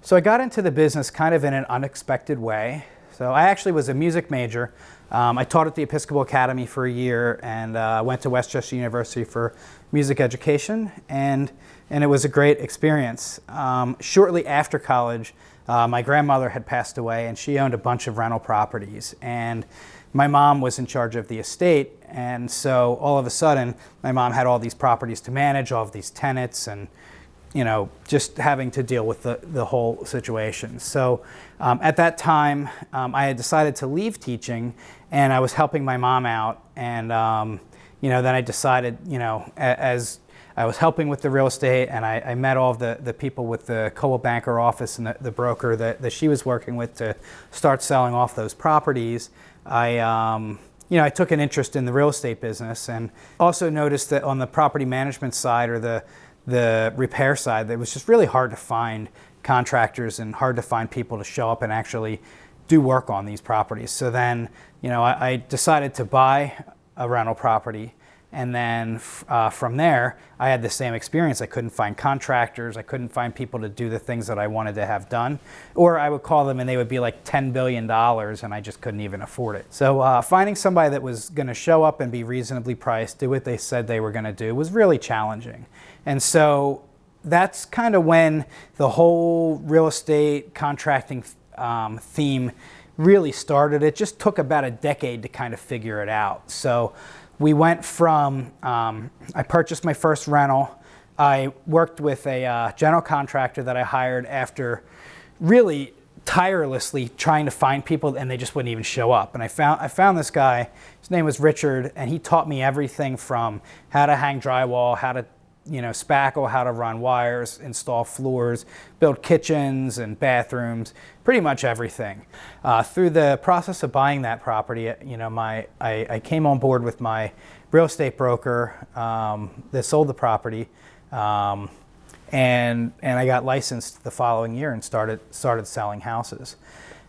So I got into the business kind of in an unexpected way. So I actually was a music major. I taught at the Episcopal Academy for a year and went to Westchester University for music education, and it was a great experience. Shortly after college, my grandmother had passed away, and she owned a bunch of rental properties, and my mom was in charge of the estate, and so all of a sudden my mom had all these properties to manage, all of these tenants, and just having to deal with the whole situation. So at that time, I had decided to leave teaching, and I was helping my mom out. And then I decided, as I was helping with the real estate, and I met all of the people with the Coldwell Banker office and the broker that she was working with to start selling off those properties. I took an interest in the real estate business, and also noticed that on the property management side, or the repair side, it was just really hard to find contractors and hard to find people to show up and actually do work on these properties. So then, I decided to buy a rental property, and then from there, I had the same experience. I couldn't find contractors. I couldn't find people to do the things that I wanted to have done. Or I would call them and they would be like $10 billion, and I just couldn't even afford it. So finding somebody that was going to show up and be reasonably priced, do what they said they were going to do, was really challenging. And so that's kind of when the whole real estate contracting theme really started. It just took about a decade to kind of figure it out. So we went from, I purchased my first rental. I worked with a general contractor that I hired after really tirelessly trying to find people, and they just wouldn't even show up. And I found this guy. His name was Richard, and he taught me everything from how to hang drywall, how to spackle, how to run wires, install floors, build kitchens and bathrooms, pretty much everything. Through the process of buying that property, I came on board with my real estate broker that sold the property, and I got licensed the following year and started selling houses.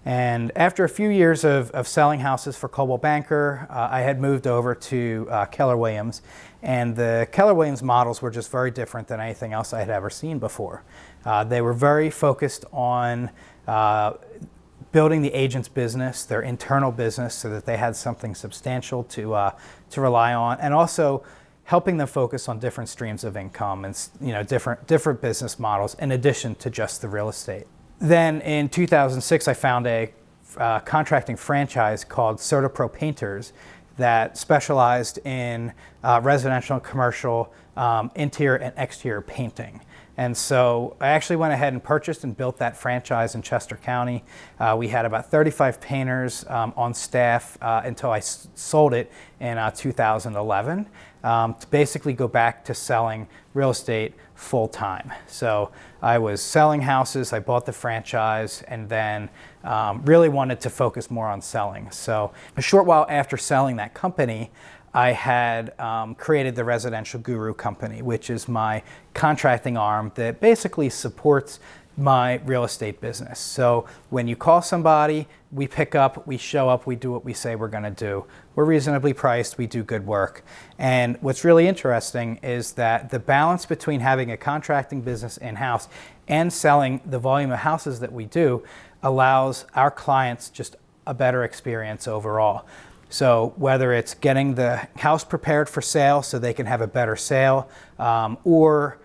And after a few years of selling houses for Coldwell Banker, I had moved over to Keller Williams, and the Keller Williams models were just very different than anything else I had ever seen before. They were very focused on building the agent's business, their internal business, so that they had something substantial to rely on, and also helping them focus on different streams of income and different business models in addition to just the real estate. Then in 2006, I found a contracting franchise called CertaPro Painters that specialized in residential and commercial interior and exterior painting. And so I actually went ahead and purchased and built that franchise in Chester County. We had about 35 painters on staff until I sold it in 2011 to basically go back to selling real estate full time. So I was selling houses, I bought the franchise, and then really wanted to focus more on selling. So a short while after selling that company, I had created the Residential Guru Company, which is my contracting arm that basically supports my real estate business. So when you call somebody, we pick up, we show up, we do what we say we're going to do. We're reasonably priced, we do good work. And what's really interesting is that the balance between having a contracting business in-house and selling the volume of houses that we do allows our clients just a better experience overall. So whether it's getting the house prepared for sale so they can have a better sale, or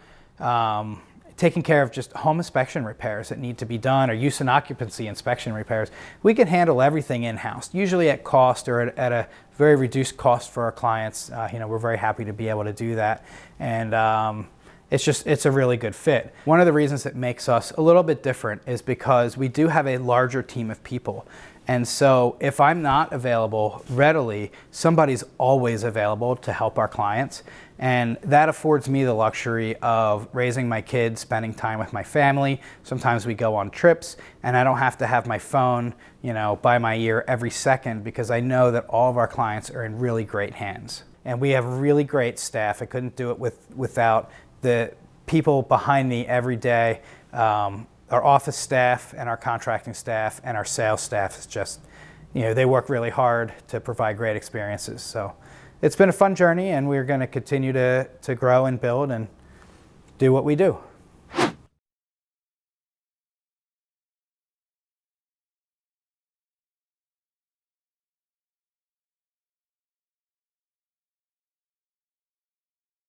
taking care of just home inspection repairs that need to be done, or use and occupancy inspection repairs, we can handle everything in-house, usually at cost or at a very reduced cost for our clients. We're very happy to be able to do that. And it's a really good fit. One of the reasons it makes us a little bit different is because we do have a larger team of people. And so if I'm not available readily, somebody's always available to help our clients. And that affords me the luxury of raising my kids, spending time with my family. Sometimes we go on trips, and I don't have to have my phone, by my ear every second, because I know that all of our clients are in really great hands. And we have really great staff. I couldn't do it without the people behind me every day. Our office staff and our contracting staff and our sales staff is just, they work really hard to provide great experiences. So it's been a fun journey, and we're going to continue to grow and build and do what we do.